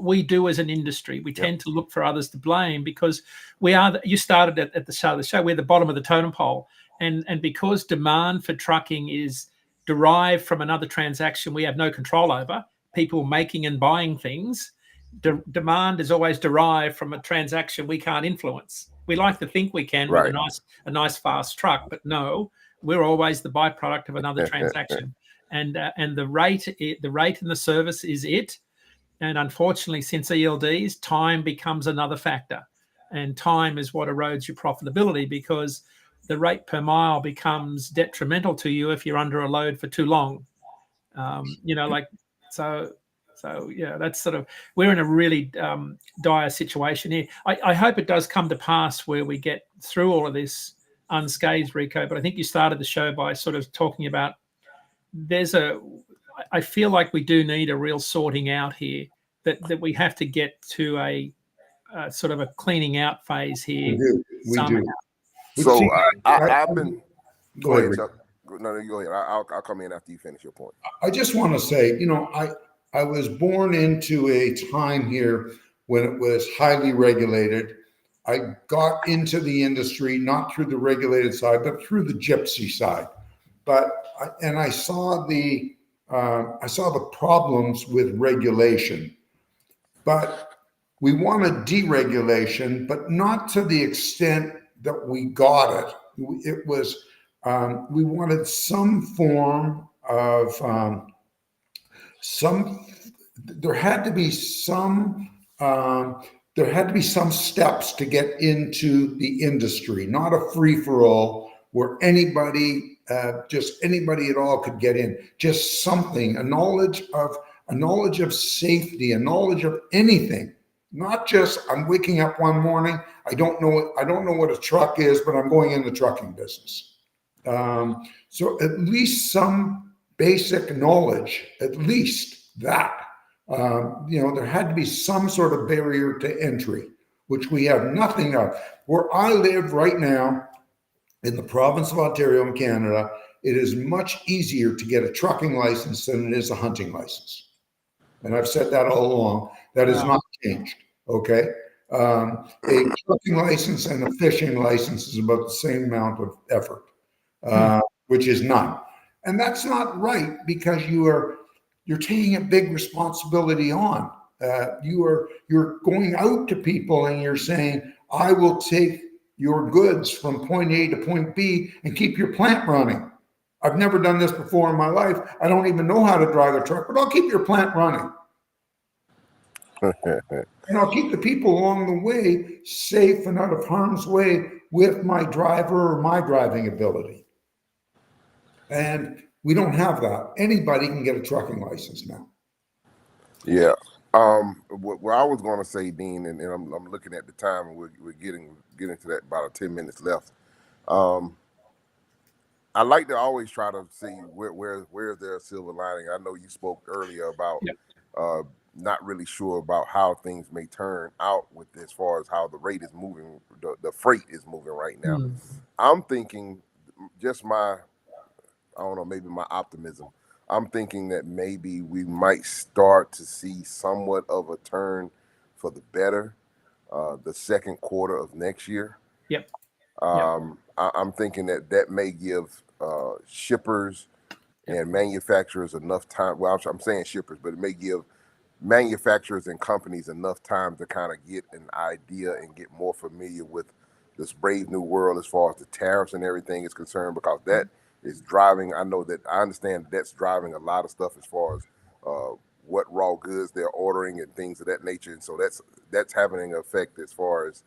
we do as an industry. We tend to look for others to blame, because we are. You started at the start of the show. We're the bottom of the totem pole, and because demand for trucking is derived from another transaction we have no control over, people making and buying things. Demand is always derived from a transaction we can't influence. We like to think we can with a nice fast truck, but no, we're always the byproduct of another transaction. And the rate and the service is it. And unfortunately, since ELDs, time becomes another factor, and time is what erodes your profitability, because the rate per mile becomes detrimental to you if you're under a load for too long. So yeah, that's sort of, we're in a really dire situation here. I hope it does come to pass where we get through all of this unscathed, Rico. But I think you started the show by sort of talking about I feel like we do need a real sorting out here, that we have to get to a sort of a cleaning out phase here. We do. So I've been. Go ahead, Chuck. No, you go ahead. I'll come in after you finish your point. I just want to say, I was born into a time here when it was highly regulated. I got into the industry not through the regulated side, but through the gypsy side. I saw the problems with regulation. But we wanted deregulation, but not to the extent that we got it. It was we wanted some form of there had to be some steps to get into the industry, not a free-for-all where anybody at all could get in. Just something, a knowledge of safety, a knowledge of anything. Not just, I'm waking up one morning, I don't know what a truck is, but I'm going in the trucking business. So at least some basic knowledge, at least that. There had to be some sort of barrier to entry, which we have nothing of. Where I live right now, in the province of Ontario in Canada, it is much easier to get a trucking license than it is a hunting license. And I've said that all along. That has not changed, okay? A trucking license and a fishing license is about the same amount of effort, which is none. And that's not right, because you're taking a big responsibility on. You're going out to people and you're saying, I will take your goods from point A to point B and keep your plant running. I've never done this before in my life. I don't even know how to drive a truck, but I'll keep your plant running. And I'll keep the people along the way safe and out of harm's way with my driver or my driving ability. And we don't have that. Anybody can get a trucking license now. Yeah. What I was going to say, Dean, and I'm looking at the time, and we're getting to that about 10 minutes left. I like to always try to see where's there a silver lining. I know you spoke earlier about not really sure about how things may turn out with as far as how the rate is moving, the freight is moving right now. I'm thinking just I don't know, maybe my optimism. I'm thinking that maybe we might start to see somewhat of a turn for the better the second quarter of next year. Yep. I'm thinking that may give shippers and manufacturers enough time. Well, I'm saying shippers, but it may give manufacturers and companies enough time to kind of get an idea and get more familiar with this brave new world as far as the tariffs and everything is concerned, because that is driving. I understand that's driving a lot of stuff as far as what raw goods they're ordering and things of that nature, and so that's having an effect as far as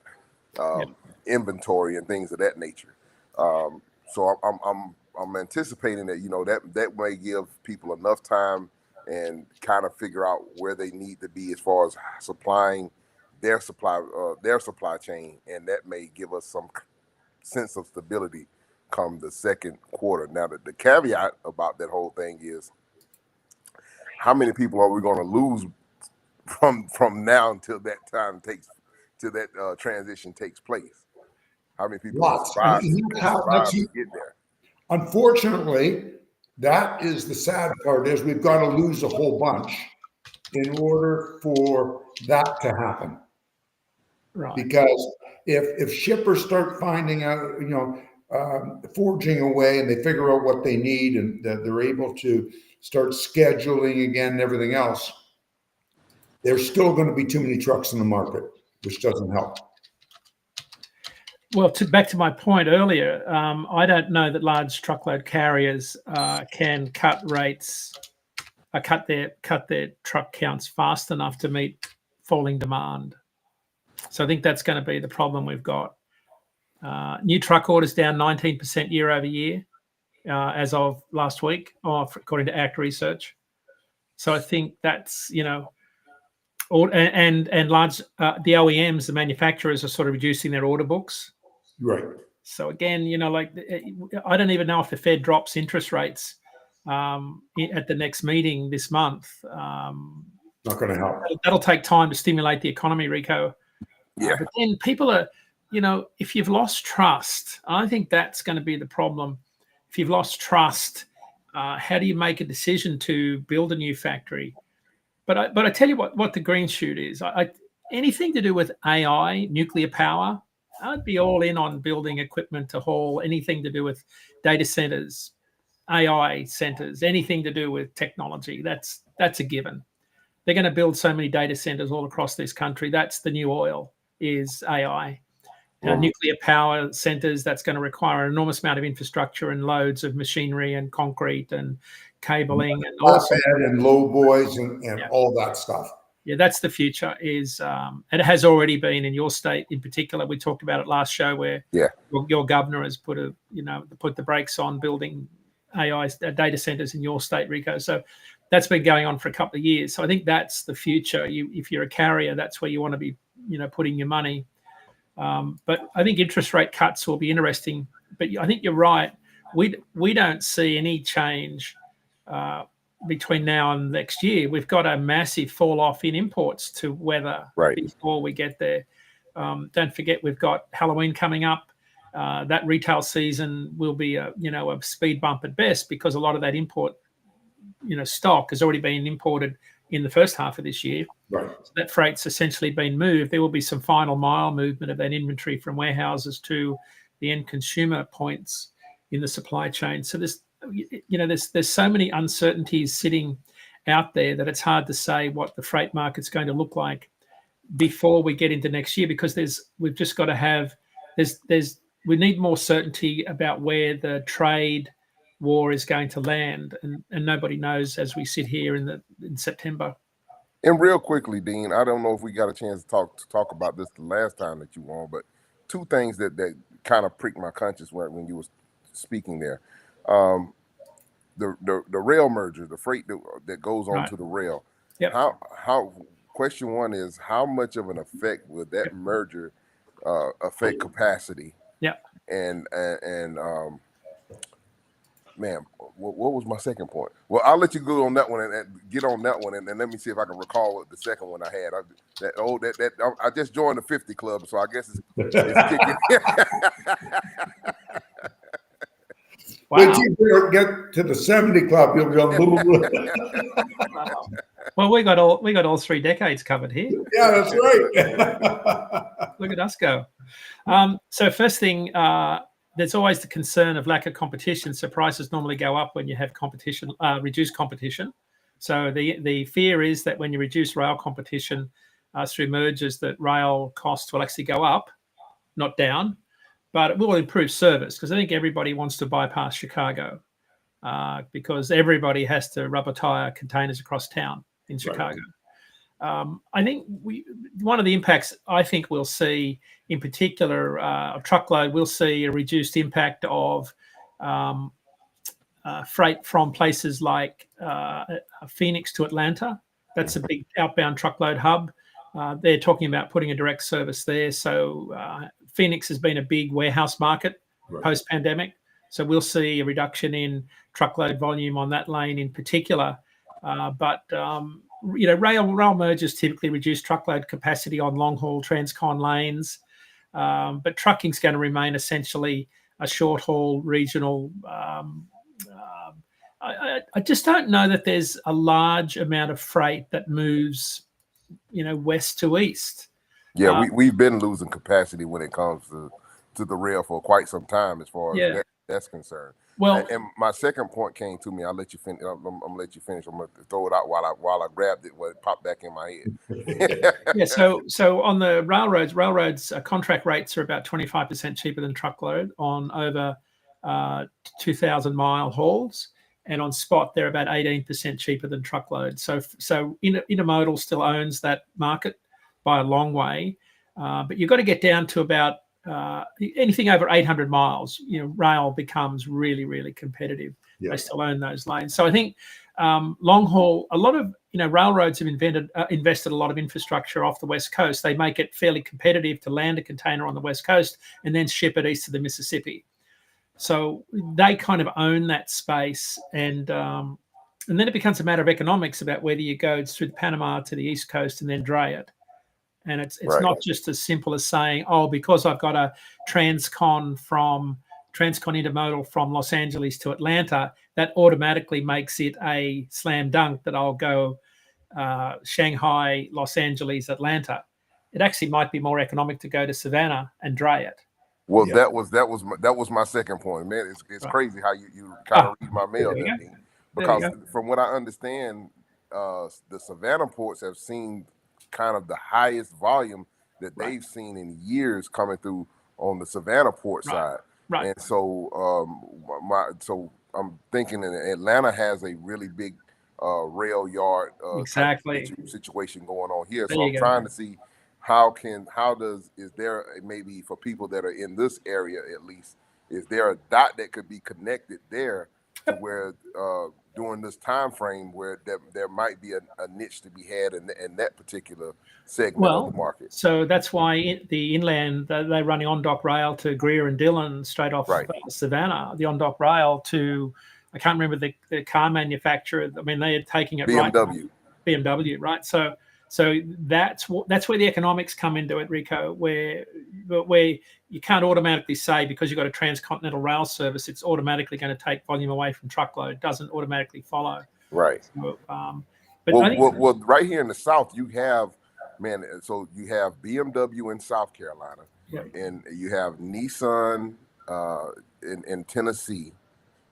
inventory and things of that nature. So I'm anticipating that that may give people enough time and kind of figure out where they need to be as far as supplying their supply chain, and that may give us some sense of stability come the second quarter. Now, the caveat about that whole thing is how many people are we going to lose from now until that time transition takes place? How many people survive to get there? Unfortunately, that is the sad part, is we've got to lose a whole bunch in order for that to happen. Right. Because if shippers start finding out, forging away, and they figure out what they need, and they're able to start scheduling again and everything else, there's still going to be too many trucks in the market, which doesn't help. Well, back to my point earlier, I don't know that large truckload carriers can cut rates, cut their truck counts fast enough to meet falling demand. So I think that's going to be the problem we've got. New truck orders down 19% year over year as of last week, according to ACT Research. So I think that's, and large the OEMs, the manufacturers, are sort of reducing their order books. Right. So again, I don't even know if the Fed drops interest rates at the next meeting this month. Not going to help. That'll take time to stimulate the economy, Rico. Yeah. But then people are, if you've lost trust, I think that's going to be the problem. If you've lost trust, how do you make a decision to build a new factory? But I tell you what the green shoot is. Anything to do with AI, nuclear power, I'd be all in on building equipment to haul anything to do with data centers, AI centers, anything to do with technology. That's a given. They're going to build so many data centers all across this country. That's the new oil, is AI. Nuclear power centers, that's going to require an enormous amount of infrastructure and loads of machinery and concrete and cabling and low boys and all that stuff. Yeah, that's the future. And it has already been in your state in particular. We talked about it last show, where your governor has put the brakes on building AI data centers in your state, Rico. So that's been going on for a couple of years. So I think that's the future. If you're a carrier, that's where you want to be, putting your money. But I think interest rate cuts will be interesting. But I think you're right. We don't see any change between now and next year. We've got a massive fall off in imports to weather before we get there. Don't forget, we've got Halloween coming up. That retail season will be a speed bump at best, because a lot of that import stock has already been imported in the first half of this year. Right. So that freight's essentially been moved. There will be some final mile movement of that inventory from warehouses to the end consumer points in the supply chain. So there's so many uncertainties sitting out there that it's hard to say what the freight market's going to look like before we get into next year, because we've just got to have we need more certainty about where the trade war is going to land, and nobody knows as we sit here in September. And real quickly, Dean, I don't know if we got a chance to talk about this the last time that you were on, but two things that kind of pricked my conscience when you were speaking there. The rail merger, the freight that goes on to the rail. Yep. How question one is, how much of an effect would that merger affect capacity? Yeah. And man, what was my second point? Well, I'll let you go on that one and get on that one, and let me see if I can recall what the second one I had. I just joined the 50 club, so I guess it's kicking. Wow. When you get to the 70 club, you'll go. Wow. Well, we got all 3 decades covered here. Yeah, that's right. Look at us go. So first thing, there's always the concern of lack of competition. So prices normally go up when you have competition, reduced competition. So the fear is that when you reduce rail competition through mergers, that rail costs will actually go up, not down, but it will improve service, because I think everybody wants to bypass Chicago because everybody has to rubber tire containers across town in Chicago. Right. I think one of the impacts I think we'll see, in particular, truckload, we'll see a reduced impact of freight from places like Phoenix to Atlanta. That's a big outbound truckload hub. They're talking about putting a direct service there. So Phoenix has been a big warehouse market post-pandemic. So we'll see a reduction in truckload volume on that lane in particular. Rail mergers typically reduce truckload capacity on long-haul transcon lanes. But trucking's going to remain essentially a short-haul regional. I just don't know that there's a large amount of freight that moves, west to east. Yeah, we've been losing capacity when it comes to the rail for quite some time, as far as that's concerned. Well, and my second point came to me. I'll let you finish. I'm gonna let you finish. I'm gonna throw it out while I grabbed it when it popped back in my head. Yeah. So on the railroads contract rates are about 25% cheaper than truckload on over 2,000-mile hauls, and on spot they're about 18% cheaper than truckload. So intermodal still owns that market by a long way, but you've got to get down to about anything over 800 miles. Rail becomes really, really competitive. Yeah. They still own those lanes. So I think long haul, a lot of railroads have invested a lot of infrastructure off the West Coast. They make it fairly competitive to land a container on the West Coast and then ship it east of the Mississippi. So they kind of own that space, and then it becomes a matter of economics about whether you go through Panama to the East Coast and then dray it. And it's not just as simple as saying, oh, because I've got a transcon intermodal from Los Angeles to Atlanta, that automatically makes it a slam dunk that I'll go Shanghai, Los Angeles, Atlanta. It actually might be more economic to go to Savannah and dray it. Well, that was my second point, man. It's crazy how you kind of read my mail, because from what I understand, the Savannah ports have seen kind of the highest volume that they've seen in years coming through on the Savannah port side. Right. And so I'm thinking that Atlanta has a really big rail yard situation going on here. So I'm trying to see is there maybe, for people that are in this area at least, is there a dot that could be connected there to where during this time frame where there might be a niche to be had in that particular segment of the market? So that's why the inland, they're running on-dock rail to Greer and Dillon straight off Savannah, the on-dock rail to, I can't remember the car manufacturer. I mean, they're taking it BMW, right? So that's where the economics come into it, Rico, where you can't automatically say because you've got a transcontinental rail service, it's automatically going to take volume away from truckload. It doesn't automatically follow. Right. So, well, right here in the South, you have, so you have BMW in South Carolina, and you have Nissan in Tennessee.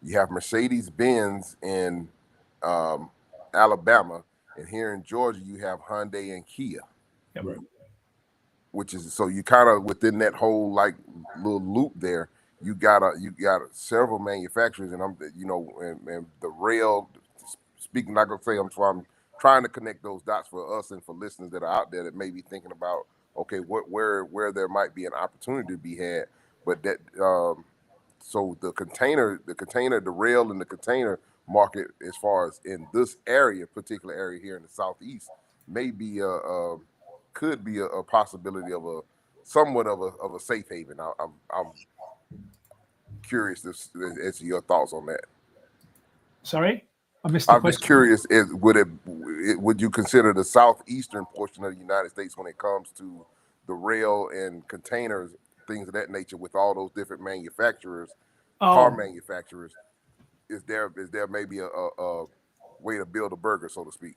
You have Mercedes-Benz in Alabama. And here in Georgia, you have Hyundai and Kia, which is, so you kind of within that whole little loop there. You got several manufacturers, and and the rail. Speaking, like I say, I'm trying to connect those dots for us and for listeners that are out there that may be thinking about, okay, where there might be an opportunity to be had, but that so the rail and the container market, as far as in this particular area here in the Southeast, maybe could be a possibility of a somewhat of a safe haven. I'm curious as to your thoughts on that. Sorry, I missed the I'm question. just curious, would you consider the southeastern portion of the United States when it comes to the rail and containers, things of that nature, with all those different manufacturers, car manufacturers, is there maybe a way to build a burger, so to speak?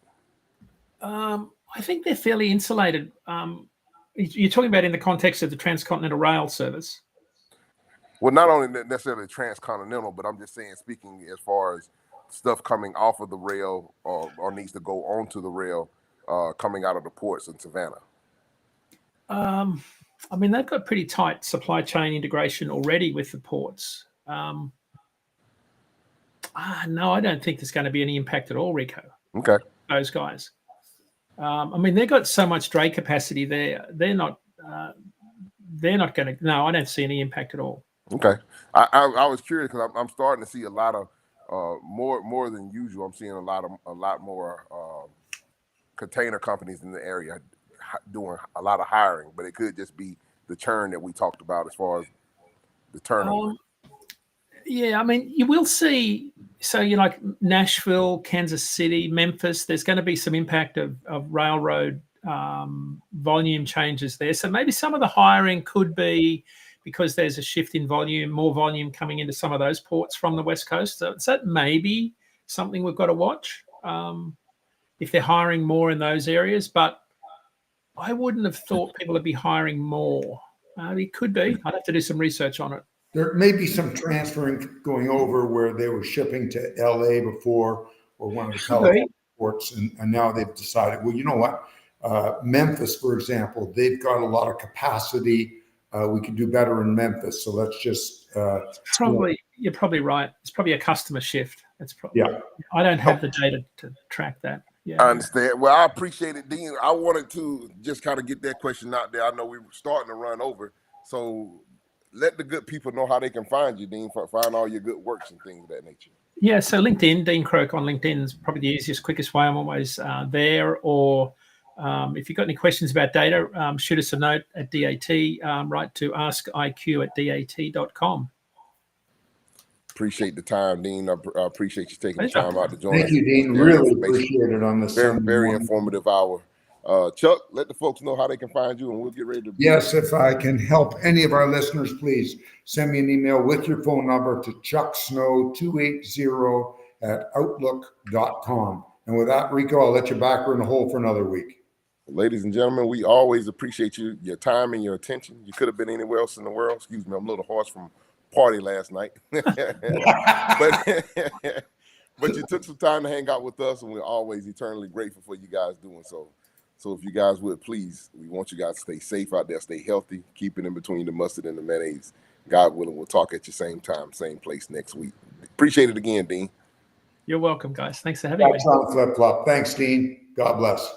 I think they're fairly insulated. You're talking about in the context of the transcontinental rail service. Well, not only necessarily transcontinental, but I'm just saying, speaking as far as stuff coming off of the rail or needs to go onto the rail, coming out of the ports in Savannah. I mean, they've got pretty tight supply chain integration already with the ports. No, I don't think there's going to be any impact at all, Rico. Okay. Those guys. I mean, they've got so much dray capacity there. They're not going to. No, I don't see any impact at all. Okay. I was curious because I'm starting to see a lot of more than usual. I'm seeing a lot more container companies in the area doing a lot of hiring, but it could just be the churn that we talked about as far as the turnover. Yeah, I mean, you will see. So like Nashville, Kansas City, Memphis, there's going to be some impact of railroad volume changes there. So maybe some of the hiring could be because there's a shift in volume, more volume coming into some of those ports from the West Coast. So that may be something we've got to watch if they're hiring more in those areas. But I wouldn't have thought people would be hiring more. It could be. I'd have to do some research on it. There may be some transferring going over where they were shipping to LA before or one of the California ports, and now they've decided, well, you know what? Memphis, for example, they've got a lot of capacity. We could do better in Memphis, so let's just you're probably right. It's probably a customer shift. That's probably I don't have the data to track that. Yeah, I understand. Well, I appreciate it, Dean. I wanted to just kind of get that question out there. I know we were starting to run over, so let the good people know how they can find you, Dean, find all your good works and things of that nature. Yeah, so LinkedIn, Dean Croke on LinkedIn is probably the easiest, quickest way. I'm always there. Or if you've got any questions about data, shoot us a note at DAT, write to askiq@dat.com. Appreciate the time, Dean. I appreciate you taking the time out to join us. Thank you, Dean. Really appreciate it on this very informative hour. Chuck, let the folks know how they can find you, and we'll get ready to. Yes, if I can help any of our listeners, please send me an email with your phone number to chucksnow280@outlook.com. And with that, Rico, I'll let you back. We're in the hole for another week. Ladies and gentlemen, we always appreciate your time and your attention. You could have been anywhere else in the world. Excuse me, I'm a little hoarse from party last night. but you took some time to hang out with us, and we're always eternally grateful for you guys doing so. So if you guys would, please, we want you guys to stay safe out there, stay healthy, keep it in between the mustard and the mayonnaise. God willing, we'll talk at your same time, same place next week. Appreciate it again, Dean. You're welcome, guys. Thanks for having me. Flip-flop. Thanks, Dean. God bless.